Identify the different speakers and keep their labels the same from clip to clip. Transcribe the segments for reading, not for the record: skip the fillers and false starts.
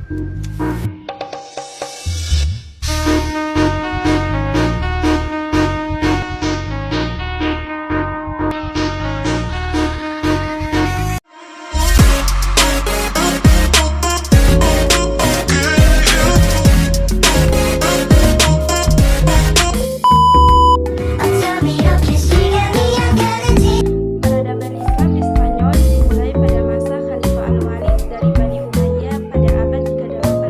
Speaker 1: Peradaban Islam di Spanyol dimulai pada masa Khalifah Al-Walid dari Bani Umayyah pada abad ke-8.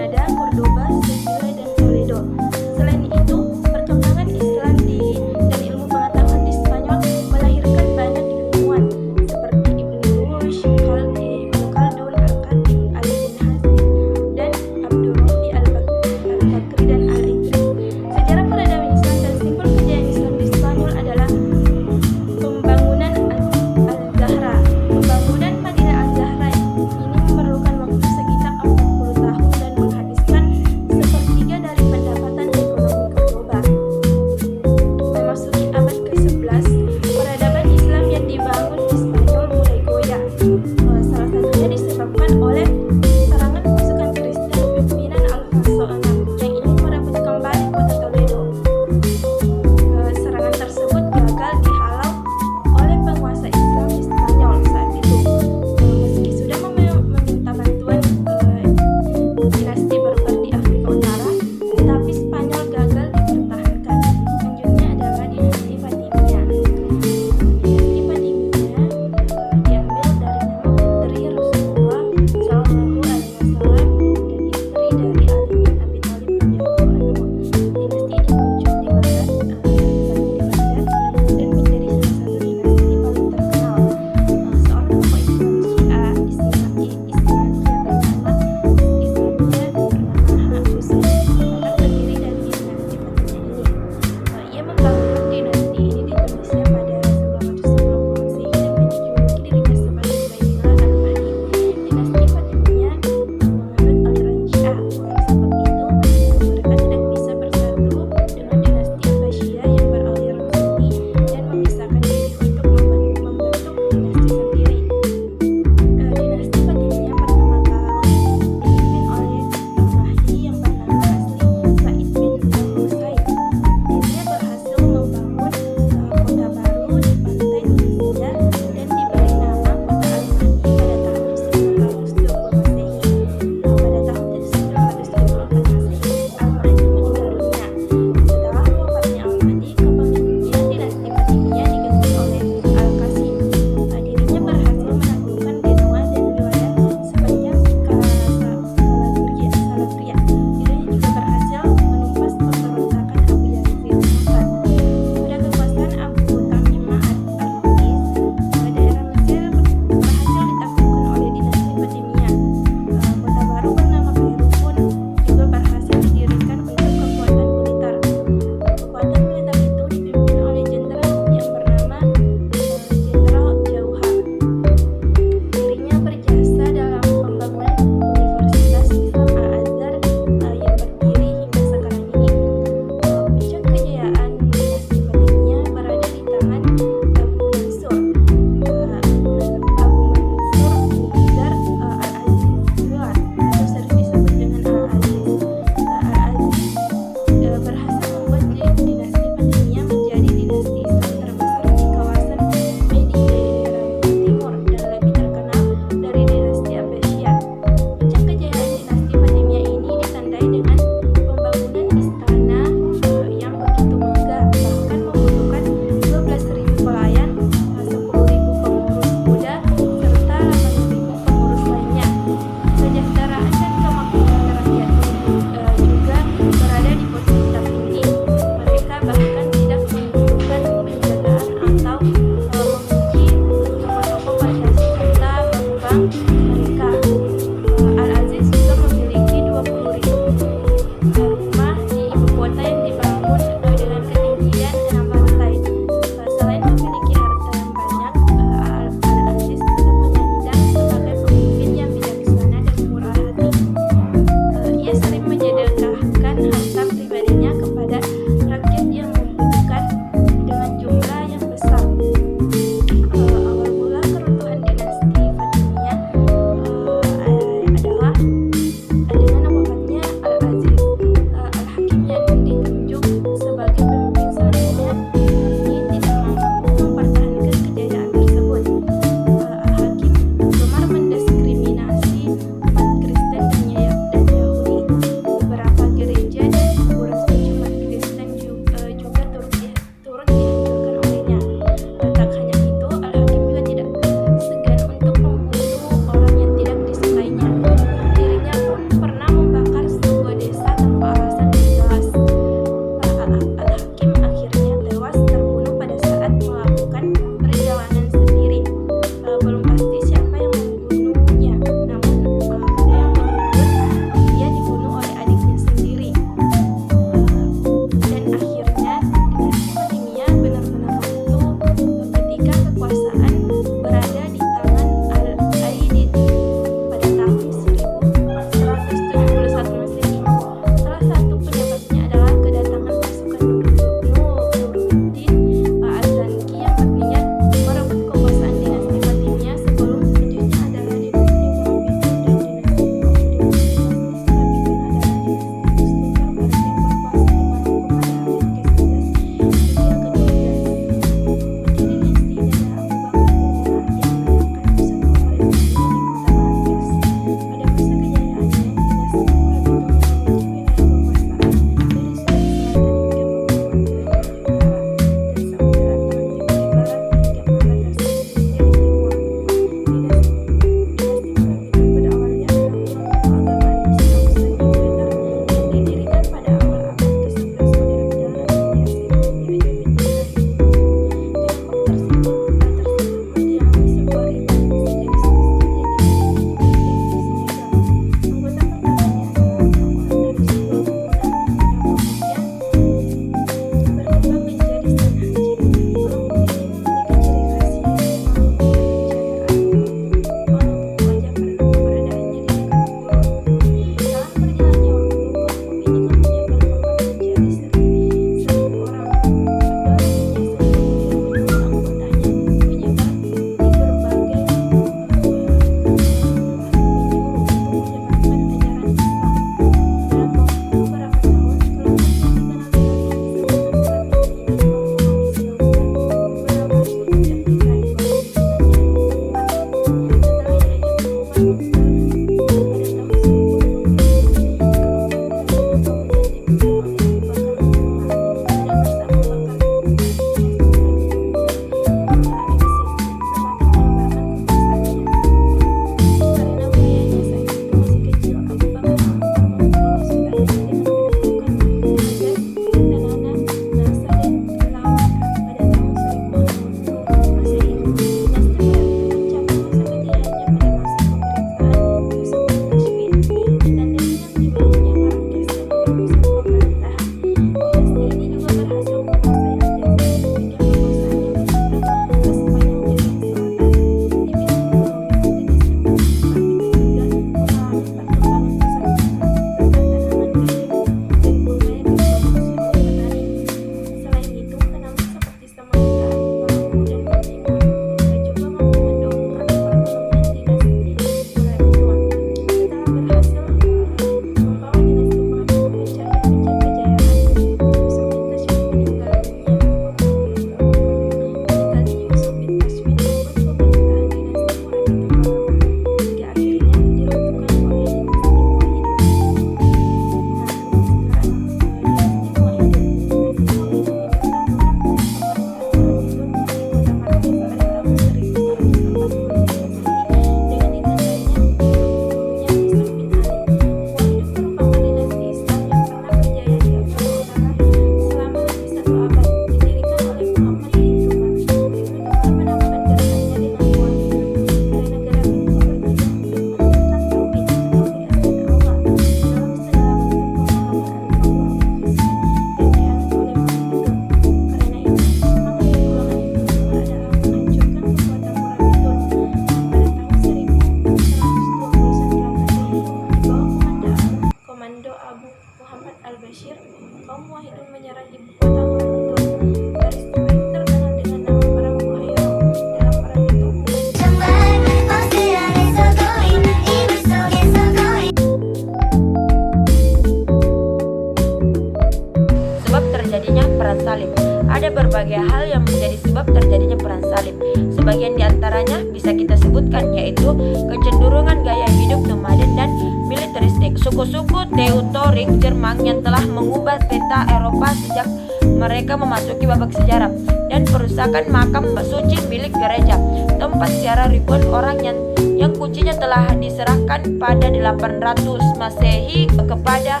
Speaker 2: berbagai hal yang menjadi sebab terjadinya perang salib. Sebagian di antaranya bisa kita sebutkan, yaitu kecenderungan gaya hidup nomaden dan militeristik, suku-suku Teutonik Jerman yang telah mengubah peta Eropa sejak mereka memasuki babak sejarah, dan perusakan makam suci milik gereja, tempat ziarah ribuan orang yang kuncinya telah diserahkan pada 800 Masehi kepada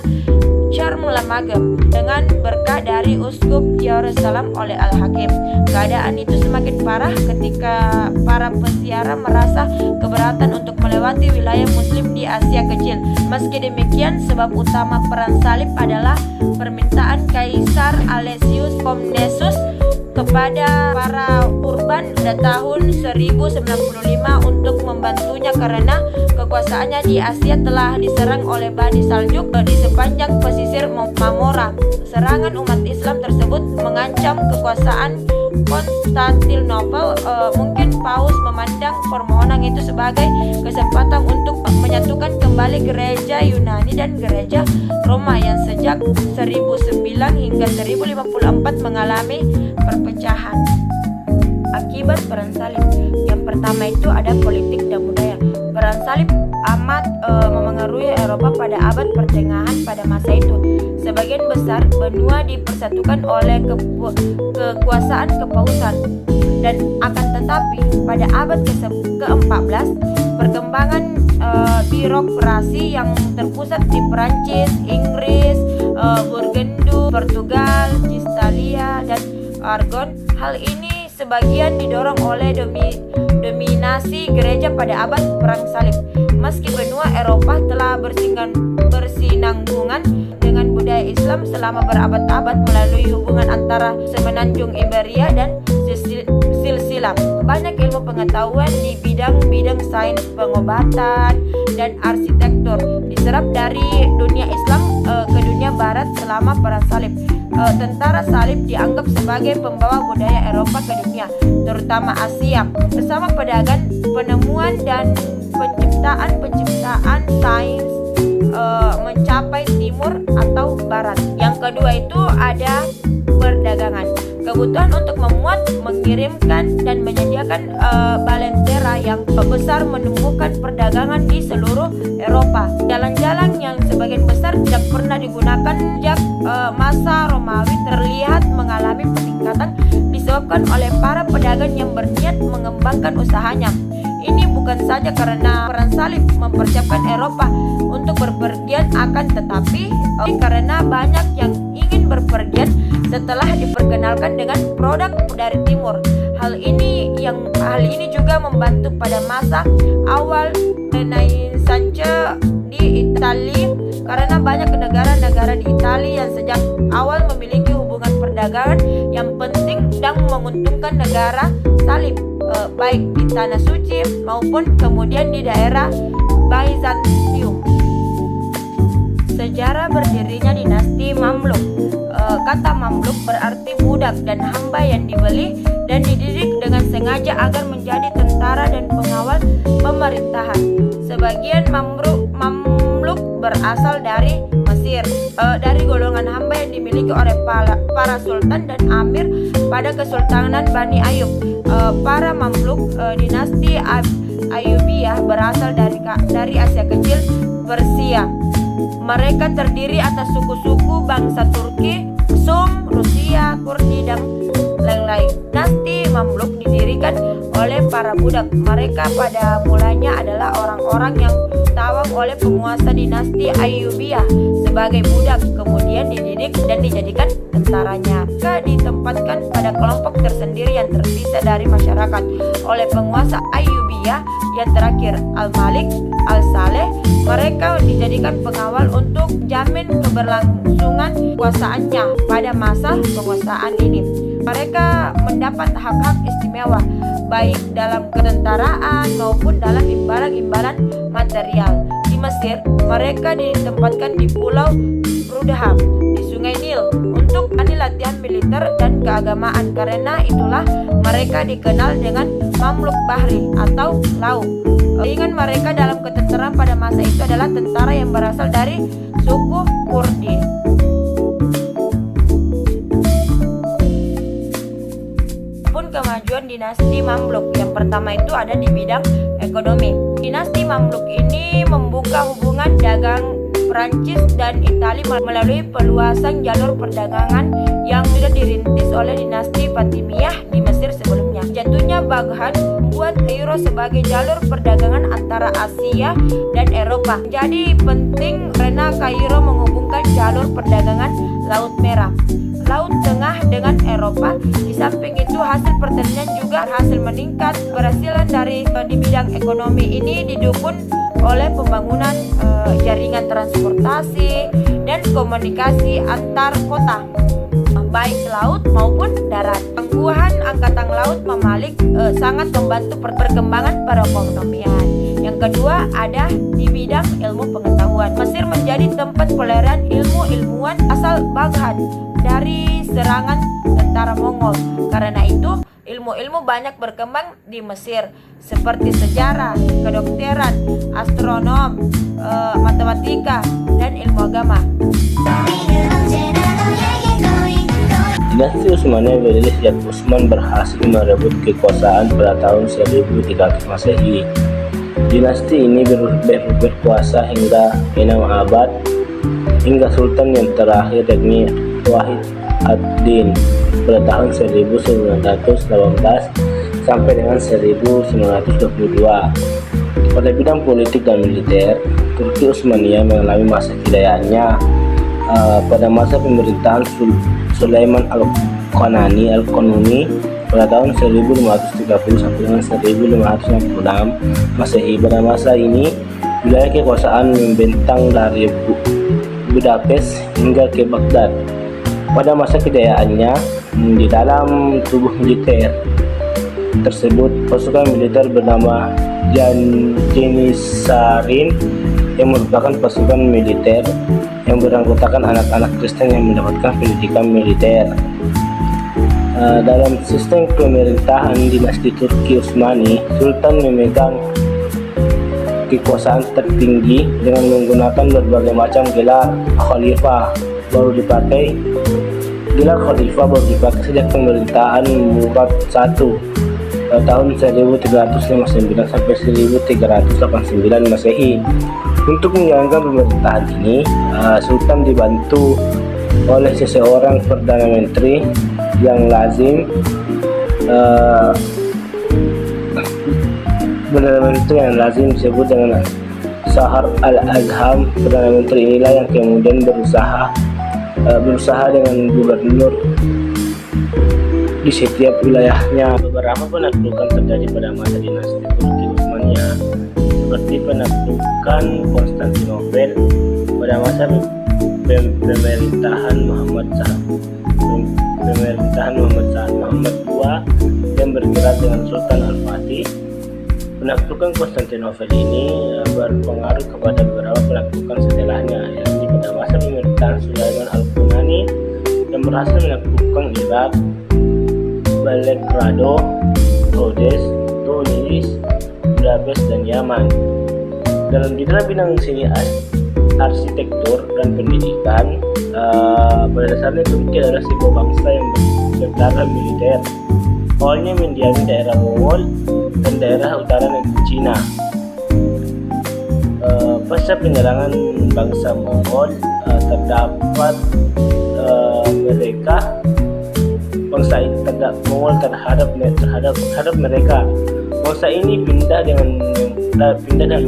Speaker 2: Charlemagne dengan berkah dari Uskup Yerusalem oleh Al-Hakim. Keadaan itu semakin parah ketika para peziarah merasa keberatan untuk melewati wilayah Muslim di Asia Kecil. Meski demikian, sebab utama perang salib adalah permintaan Kaisar Alexius Komnesus kepada para urban pada tahun 1095 untuk membantunya karena kekuasaannya di Asia telah diserang oleh Bani Saljuk di sepanjang pesisir Marmora. Serangan umat Islam tersebut mengancam kekuasaan Konstantinopel. Mungkin Paus memandang permohonan itu sebagai kesempatan untuk menyatukan kembali gereja Yunani dan gereja Roma yang sejak 1009 hingga 1054 mengalami perpecahan. Akibat perang salib, yang pertama itu ada politik dan budaya. Perang salib amat memengaruhi Eropa pada abad pertengahan pada masa itu. Sebagian besar benua dipersatukan oleh kekuasaan kepausan, dan akan tetapi pada abad ke-14 perkembangan birokrasi yang terpusat di Perancis, Inggris, Burgundu, Portugal, Italia, dan Aragon. Hal ini sebagian didorong oleh dominasi gereja pada abad perang salib. Meski benua Eropa telah bersinambungan dengan budaya Islam selama berabad-abad melalui hubungan antara semenanjung Iberia dan Silsilah, banyak ilmu pengetahuan di bidang-bidang sains, pengobatan, dan arsitektur diserap dari dunia Islam ke dunia Barat selama perang salib. Tentara salib dianggap sebagai pembawa budaya Eropa ke dunia, terutama Asia, bersama pedagang, penemuan, dan penciptaan sains mencapai timur atau barat. Yang kedua itu ada perdagangan. Kebutuhan untuk memuat, mengirimkan, dan menyediakan balentera yang besar menumbuhkan perdagangan di seluruh Eropa. Jalan-jalan yang sebagian besar tidak pernah digunakan sejak masa Romawi terlihat mengalami peningkatan disebabkan oleh para pedagang yang berniat mengembangkan usahanya. Ini bukan saja karena perang salib mempersiapkan Eropa untuk berpergian, akan tetapi karena banyak yang ingin berpergian setelah diperkenalkan dengan produk dari timur. Hal ini juga membantu pada masa awal Renaissance di Italia, karena banyak negara-negara di Italia yang sejak awal memiliki hubungan perdagangan yang penting dan menguntungkan negara salib, baik di Tanah Suci maupun kemudian di daerah Byzantium. Sejarah berdirinya dinasti Mamluk. Kata Mamluk berarti budak dan hamba yang dibeli dan dididik dengan sengaja agar menjadi tentara dan pengawal pemerintahan. Sebagian Mamluk berasal dari Mesir, dari golongan hamba yang dimiliki oleh para sultan dan amir pada Kesultanan Bani Ayub. Para Mamluk dinasti Ayyubiyah berasal dari Asia Kecil, Persia. Mereka terdiri atas suku-suku bangsa Turki, Sum, Rusia, Kurdi, dan lain-lain. Dinasti Mamluk didirikan oleh para budak. Mereka pada mulanya adalah orang-orang yang ditawang oleh penguasa dinasti Ayyubiyah sebagai budak, kemudian dididik dan dijadikan tentaranya. Mereka ditempatkan pada kelompok tersendiri yang terpisah dari masyarakat oleh penguasa Ayyubiyah. Yang terakhir, Al-Malik, Al-Saleh, mereka dijadikan pengawal untuk jamin keberlangsungan kekuasaannya pada masa penguasaan ini. Mereka mendapat hak-hak istimewa baik dalam ketentaraan maupun dalam imbalan-imbalan material. Di Mesir, mereka ditempatkan di Pulau Rudham di Sungai Nil untuk latihan militer dan keagamaan. Karena itulah mereka dikenal dengan Mamluk Bahri atau Laut. Saingan mereka dalam ketenteraan pada masa itu adalah tentara yang berasal dari suku Kurdi. dagang Prancis dan Italia melalui peluasan jalur perdagangan yang sudah dirintis oleh dinasti Fatimiyah di Mesir sebelumnya. Jatuhnya Baghdad membuat Kairo sebagai jalur perdagangan antara Asia dan Eropa. Jadi penting karena Kairo menghubungkan jalur perdagangan Laut Merah, Laut Tengah dengan Eropa. Di samping itu hasil pertanian juga hasil meningkat. Keberhasilan dari di bidang ekonomi ini didukung oleh pembangunan jaringan transportasi dan komunikasi antar kota, baik laut maupun darat. Tangguhan angkatan laut memalik sangat membantu perkembangan perekonomian. Yang kedua ada di bidang ilmu pengetahuan. Mesir menjadi tempat pelarian ilmuwan asal Baghdad dari serangan tentara Mongol. Karena itu ilmu-ilmu banyak berkembang di Mesir seperti sejarah, kedokteran, astronom, matematika, dan ilmu agama.
Speaker 3: Dinasti Utsmaniyah berdiri sejak Utsman berhasil merebut kekuasaan pada tahun 1300 Masehi. Dinasti ini berkuasa hingga 6 abad, hingga sultan yang terakhir yakni Wahid ad-Din pada tahun 1918 sampai dengan 1922. Pada bidang politik dan militer, Turki Utsmaniyah mengalami masa kejayaannya pada masa pemerintahan Sulaiman Al-Qanuni pada tahun 1530 sampai dengan 1566 Masehi. Pada masa ini, wilayah kekuasaan membentang dari Budapest hingga ke Baghdad. Pada masa kejayaannya, di dalam tubuh militer tersebut, pasukan militer bernama Janissarin yang merupakan pasukan militer yang beranggotakan anak-anak Kristen yang mendapatkan pendidikan militer. Dalam sistem pemerintahan dinasti Turki Utsmani, Sultan memegang kekuasaan tertinggi dengan menggunakan berbagai macam gelar. Gelar khalifah baru dipakai sejak pemerintahan Murad I tahun 1359 sampai 1389 Masehi. Untuk menjalankan pemerintahan ini, Sultan dibantu oleh seseorang Perdana Menteri yang lazim. Perdana Menteri yang lazim disebut dengan Shahar al-Azham. Perdana Menteri inilah yang kemudian berusaha dengan gubernur di setiap wilayahnya. Beberapa penaklukan terjadi pada masa dinasti Turki Utsmaniyah, seperti penaklukan Konstantinopel pada masa pemerintahan Muhammad II yang bergerak dengan Sultan Al-Fatih. Penaklukan Konstantinopel ini berpengaruh kepada beberapa penaklukan setelahnya, yakni pada masa pemerintahan Sulaiman Al-Qanuni yang berhasil menaklukkan Irak, Belgrado, Rhodes, Tunis, Budapest, dan Yaman. Dalam bidang seni arsitektur dan pendidikan, pada dasarnya Turki adalah sebuah bangsa yang berdarah militer. Awalnya mendiami daerah Mongol dan daerah utara negeri Cina. Pasca penyerangan bangsa Mongol, Mongol terhadap mereka. Bangsa ini pindah dan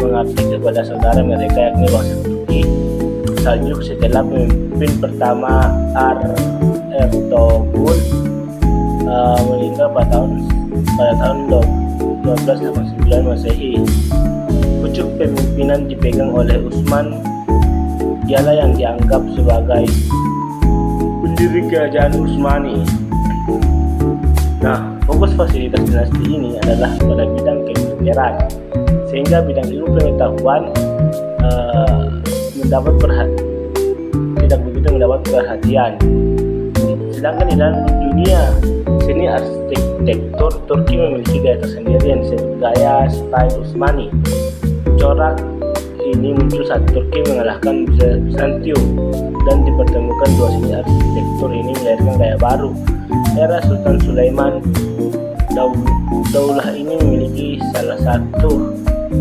Speaker 3: mengabdi kepada saudara mereka, yakni bangsa Turki Saljuk setelah pemimpin pertama Ertugrul meninggal pada tahun 1289 Masehi. Pucuk pemimpinan dipegang oleh Utsman. Dialah yang dianggap sebagai pendiri kerajaan Utsmani. Nah, fokus fasilitas dinasti ini adalah pada bidang kemiliteran, sehingga bidang ilmu pengetahuan tidak begitu mendapat perhatian. Sedangkan di dalam dunia seni arsitektur, Turki memiliki gaya tersendiri yang disebut gaya style Utsmani. Corak ini muncul saat Turki mengalahkan Bizantium, dan dipertemukan dua seni arsitektur ini melahirkan gaya baru. Era Sultan Sulaiman, daulah ini memiliki salah satu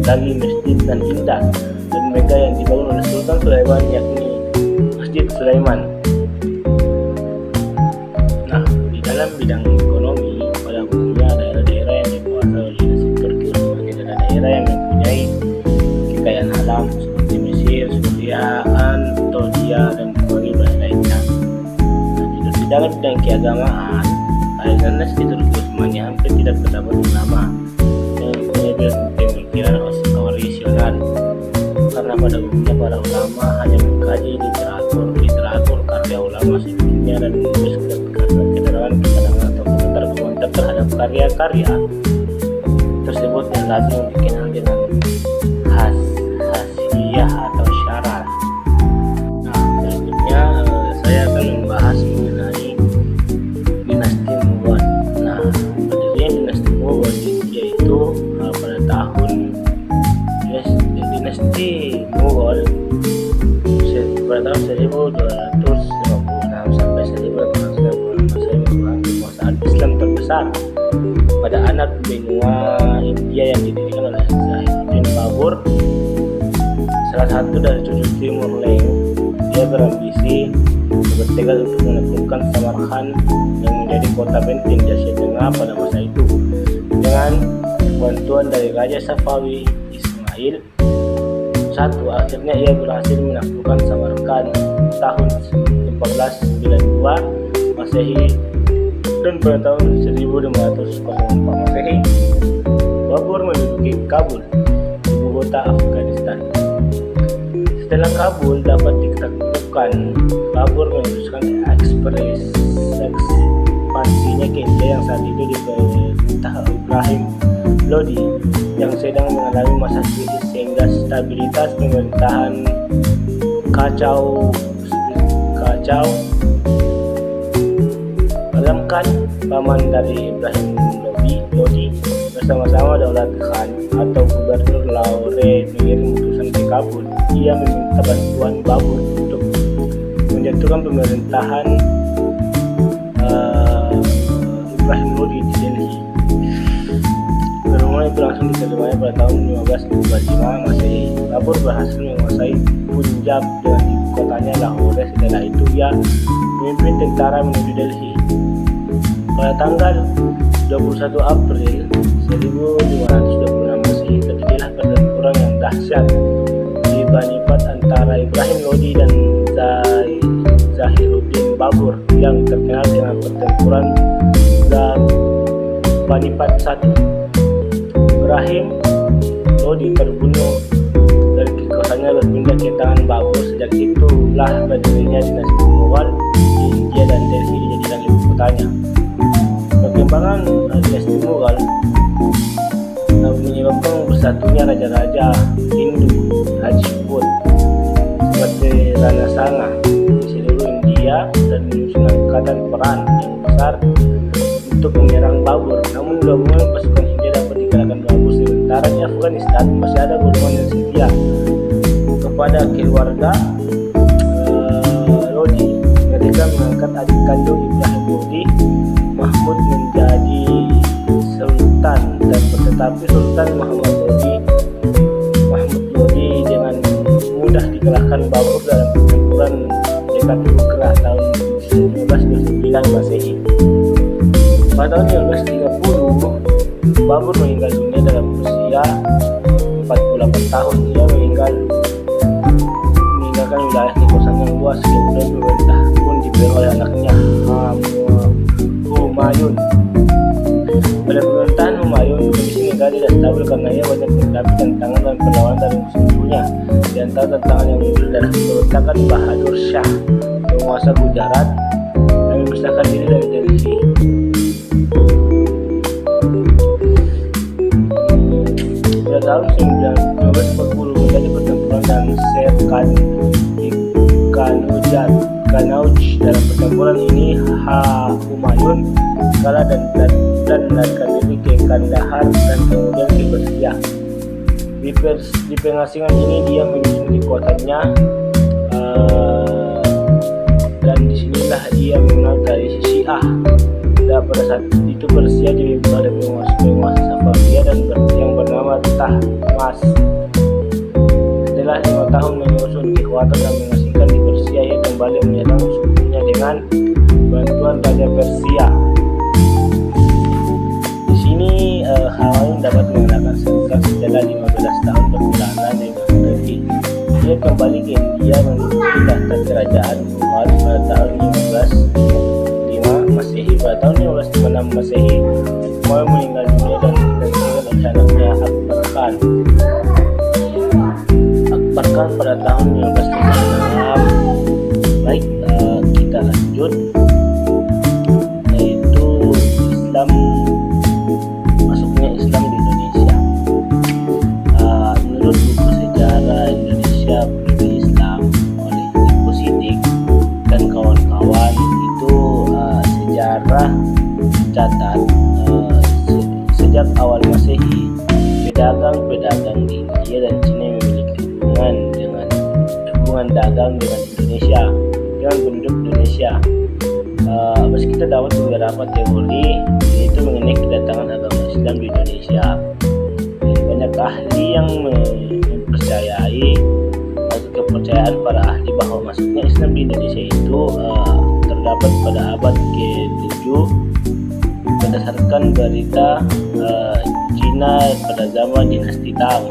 Speaker 3: lagi masjid dan indah. dan mega yang dibangun oleh Sultan Sulaiman, yakni Masjid Sulaiman. Nah, di dalam bidang ekonomi pada umumnya daerah-daerah yang dikuasai oleh dinasti Turki sebagai daerah-daerah yang mempunyai kekayaan alam seperti Mesir, Suriaan, Turkiya dan berbagai lainnya. Nah, di dalam bidang keagamaan, dinasti Turki Utsmani hampir tidak terdapat ulama yang mempunyai pemikiran orisinal, karena pada umumnya para ulama hanya mengkaji literatur karya ulama sebelumnya dan menulis keterangan atau komentar terhadap karya-karya tersebut yang lazim dikenal dengan hasiyah atau syarah. Nah, berikutnya saya akan membahas mengenai dinasti Mughal. Nah, berdirinya dinasti Mughal yaitu pada tahun dinasti Mughal pada tahun 1256 sampai 1896 Masehi merupakan kekuasaan Islam terbesar pada anak benua India yang didirikan oleh Zainuddin Babur, salah satu dari cucu Timur Leng. Dia berambisi bertekad untuk menaklukkan Samarkand yang menjadi kota benteng di Asia Tengah pada masa itu. Dengan bantuan dari Raja Safawi Ismail I, akhirnya ia berhasil menaklukkan Samarkand tahun 1492 Masehi, dan pada tahun 1504 Masehi Babur menduduki Kabul, ibu kota Afghanistan. Setelah Kabul dapat ditaklukkan, Babur meneruskan ekspansinya ke India yang saat itu diperintah Ibrahim Lodi yang sedang mengalami masa krisis, sehingga stabilitas pemerintahan kacau. Dalamkan paman dari Ibrahim Lodi bersama-sama Daulat Khan atau Gubernur Lahore mengirim utusan ke Kabul. Ia meminta bantuan Babur untuk menjatuhkan pemerintahan Ibrahim Lodi di Delhi. Pertemuan itu langsung diterimanya pada tahun 1525 Masehi. Babur berhasil menguasai Punjab dengan ibu kotanya Lahore. Setelah itu ia memimpin tentara menuju Delhi. Pada tanggal 21 April 1526 Masehi terjadilah pertempuran yang dahsyat di Panipat antara Ibrahim Lodi dan Zahiruddin Babur yang terkenal dengan pertempuran Panipat I. Ibrahim Lodi terbunuh dan kekuasaannya berpindah ke tangan Babur. Sejak itulah berdirinya dinasti Mughal di India dan Delhi dijadikan ibu kotanya. Perkembangan dinasti Mughal menyebabkan bersatunya raja-raja Hindu Rajput seperti Rana Sanga di seluruh India dan menyusun angkatan perang yang besar untuk menyerang Babur. Namun gabungan pasukan India dapat dikalahkan Babur. Sementara di Afghanistan masih ada golongan yang setia kepada keluarga Lodi. Mereka mengangkat adik kandung Ibrahim Lodi, Mahmud, menjadi sultan, dan tetapi Sultan Mahmud Lodi dengan mudah dikalahkan Babur dalam pertempuran dekat Bukhara tahun 1529 Masehi. Pada tahun 1530 Babur meninggal dunia dalam usia 48 tahun. Ia meninggalkan wilayah kekuasaan yang luas, kemudian pemerintah pun dipegang oleh anaknya Humayun. Pada pemerintahan Humayun, kondisi negara tidak stabil karena ia banyak menghadapi tantangan dan perlawanan dari musuh-musuhnya. Di antara tantangan yang muncul adalah pemberontakan Bahadur Shah, penguasa Gujarat, yang memisahkan diri dari Delhi. Pada tahun 1940 menjadi pertempuran dan Sher Khan di Kanauj. Dalam pertempuran ini Humayun kalah dan melarikan diri ke Kandahar dan kemudian ke Persia. Di pengasingan ini dia menyusun kekuatannya dan disinilah dia mengenal tradisi Syiah. Dan pada saat itu Persia dipimpin oleh penguasa Safawiyah dan yang bernama Tahmasp. Setelah setelah 5 tahun menyusun kekuatan dan mengasingkan di Persia, ia kembali menyerang sukunya dengan bantuan Raja Persia. Di sini Humayun dapat mengenakan seragam setelah 15 tahun perjalanan dengan kaki. Dia kembali ke India menduduki tahta kerajaan Mughal pada tahun 1505 Masehi. Pada tahun 1556 Masehi, Humayun meninggal dunia dan digantikan oleh anaknya Akbar Khan. Akbar Khan pada tahun 1556. Baik, kita lanjut, yaitu masuknya Islam di Indonesia. Menurut buku sejarah Indonesia Pribumi Islam oleh Ibu Sidik dan kawan-kawan, itu sejarah catat sejak awal Masehi, pedagang-pedagang di India dan Cina memiliki hubungan dagang dengan Indonesia, dengan penduduk Indonesia. Meski terdapat beberapa teori yaitu mengenai kedatangan agama Islam di Indonesia. Banyak ahli yang mempercayai atau kepercayaan para ahli bahwa masuknya Islam di Indonesia itu terdapat pada abad ke-7 berdasarkan berita Cina pada zaman dinasti Tang.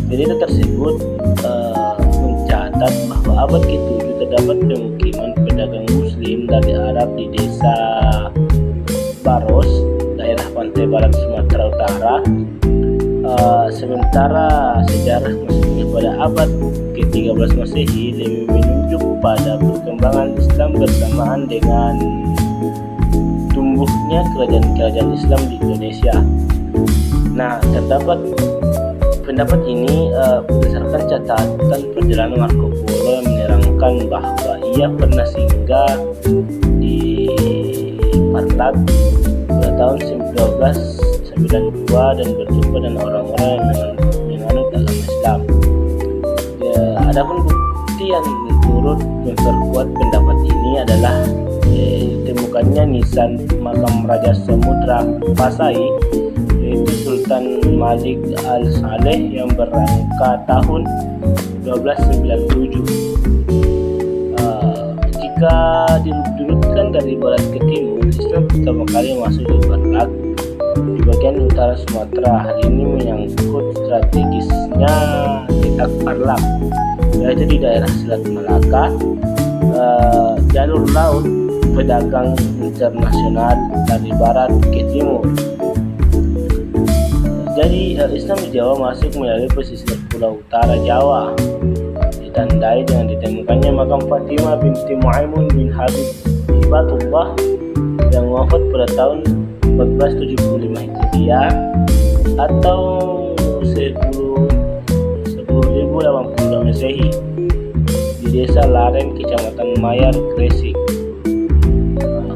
Speaker 3: Berita tersebut mencatat bahwa abad ke-7 terdapat pemukiman pedagang Muslim dari Arab di desa Baros, daerah pantai barat Sumatera Utara. Sementara sejarah masuknya pada abad ke-13 Masehi lebih menunjuk pada perkembangan Islam bersamaan dengan tumbuhnya kerajaan-kerajaan Islam di Indonesia. Nah, terdapat pendapat ini berdasarkan catatan perjalanan Marco Polo yang menerangkan bahwa ia pernah singgah di Parlat pada tahun 1992 dan berjumpa dengan orang-orang yang menganut agama Islam. Adapun bukti yang turut memperkuat pendapat ini adalah ditemukannya nisan makam Raja Samudra Pasai, yaitu Sultan Malik Al-Saleh yang berangka tahun 1297. Jika dirunutkan dari barat ke timur, Islam pertama kali masuk di Barat di bagian utara Sumatera. Hal ini menyangkut strategisnya letak Parlat, yaitu di daerah Selat Malaka, jalur laut pedagang internasional dari barat ke timur. Jadi Islam di Jawa masuk melalui pesisir pulau utara Jawa, ditandai dengan ditemukannya makam Fatimah binti Muaimun bin Habib Hibatullah yang wafat pada tahun 1475 Hijriah atau 10.082 Masehi di desa Laren, Kecamatan Mayar, Gresik.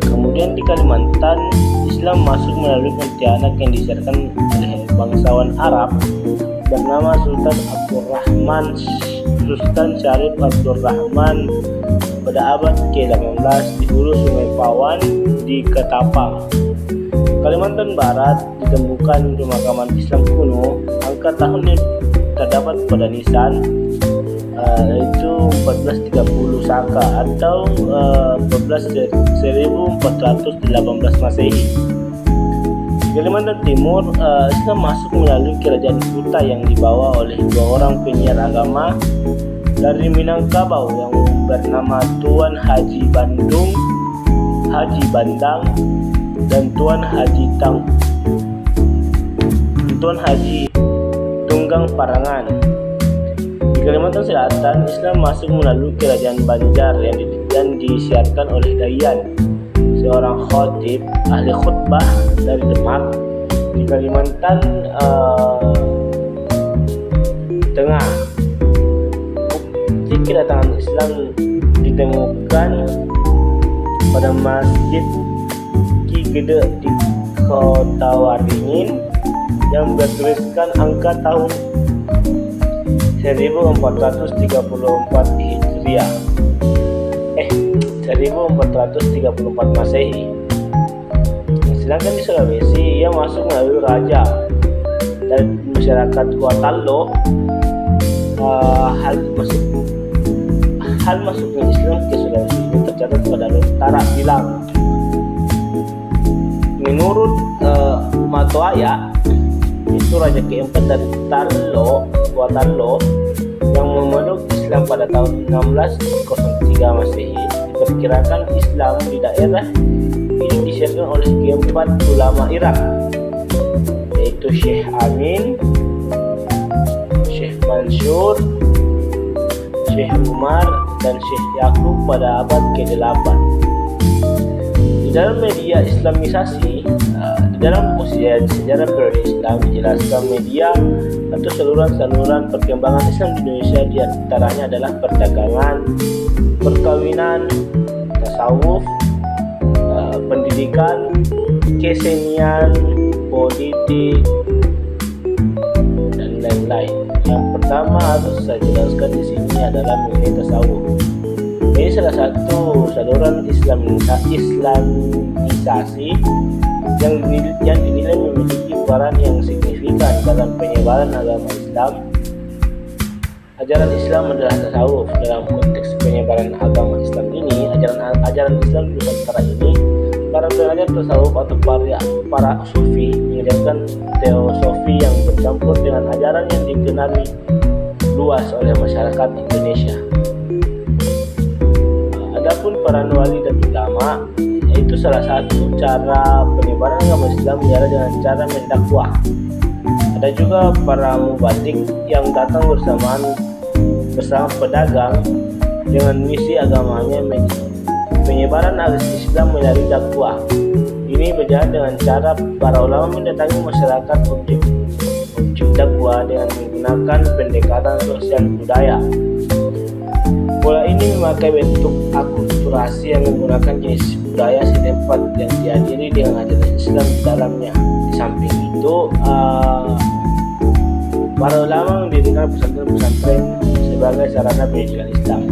Speaker 3: Kemudian di Kalimantan, Islam masuk melalui Pontianak yang disiarkan oleh bangsawan Arab bernama Sultan Syarif Abdurrahman pada abad ke-18 di hulu Sungai Pawan di Ketapang. Kalimantan Barat ditemukan pemakaman Islam kuno. Angka tahunnya terdapat pada nisan, yaitu 1430 Saka atau 1418 Masehi. Di Kalimantan Timur, Islam masuk melalui kerajaan Kuta yang dibawa oleh dua orang penyiar agama dari Minangkabau yang bernama Tuan Haji Bandang dan Tuan Haji Tunggang Parangan. Di Kalimantan Selatan, Islam masuk melalui kerajaan Banjar yang disiarkan oleh Dayan, seorang khatib ahli khutbah dari Demak. Di Kalimantan Tengah, bukti kedatangan Islam ditemukan pada Masjid Ki Gede di Kota Waringin yang bertuliskan angka tahun 1434 Hijriah 1434 Masehi. Sedangkan di Sulawesi, ia masuk melalui raja dan masyarakat Kuatalo hal masuknya Islam ke Sulawesi ini tercatat pada Tara Bilang. Menurut Matoaya, itu raja keempat dari Gua Tarlo yang memeluk Islam pada tahun 1603 Masehi. Diperkirakan Islam di daerah ini disiarkan oleh keempat ulama Irak, yaitu Syekh Amin, Syekh Mansur, Syekh Umar, dan Syekh Yakub pada abad ke-8. Di dalam media Islamisasi, di dalam buku sejarah periode Islam dijelaskan media atau saluran-saluran perkembangan Islam di Indonesia diantaranya adalah perdagangan, perkawinan, tasawuf, pendidikan, kesenian, politik, dan lain-lain. Yang pertama harus saya jelaskan di sini adalah mengenai tasawuf. Ini salah satu saluran Islamisasi yang dinilai memiliki peran yang signifikan dalam penyebaran agama Islam. Ajaran Islam adalah tasawuf. Dalam konteks penyebaran agama Islam ini, ajaran Islam di Nusantara ini, para pengajar tasawuf atau para sufi mengajarkan teosofi yang bercampur dengan ajaran yang dikenali luas oleh masyarakat Indonesia. Adapun para wali dan ulama, yaitu salah satu cara penyebaran agama Islam adalah dengan cara mendakwah. Ada juga para mubatik yang datang bersama pedagang dengan misi agamanya penyebaran agama Islam melalui dakwah. Ini berjalan dengan cara para ulama mendatangi masyarakat objek dakwah dengan menggunakan pendekatan sosial budaya. Pola ini memakai bentuk akulturasi yang menggunakan jenis budaya setempat yang dihadiri dengan ajaran Islam di dalamnya. Di samping itu, para ulama mendirikan pesantren-pesantren sebagai sarana pendidikan Islam.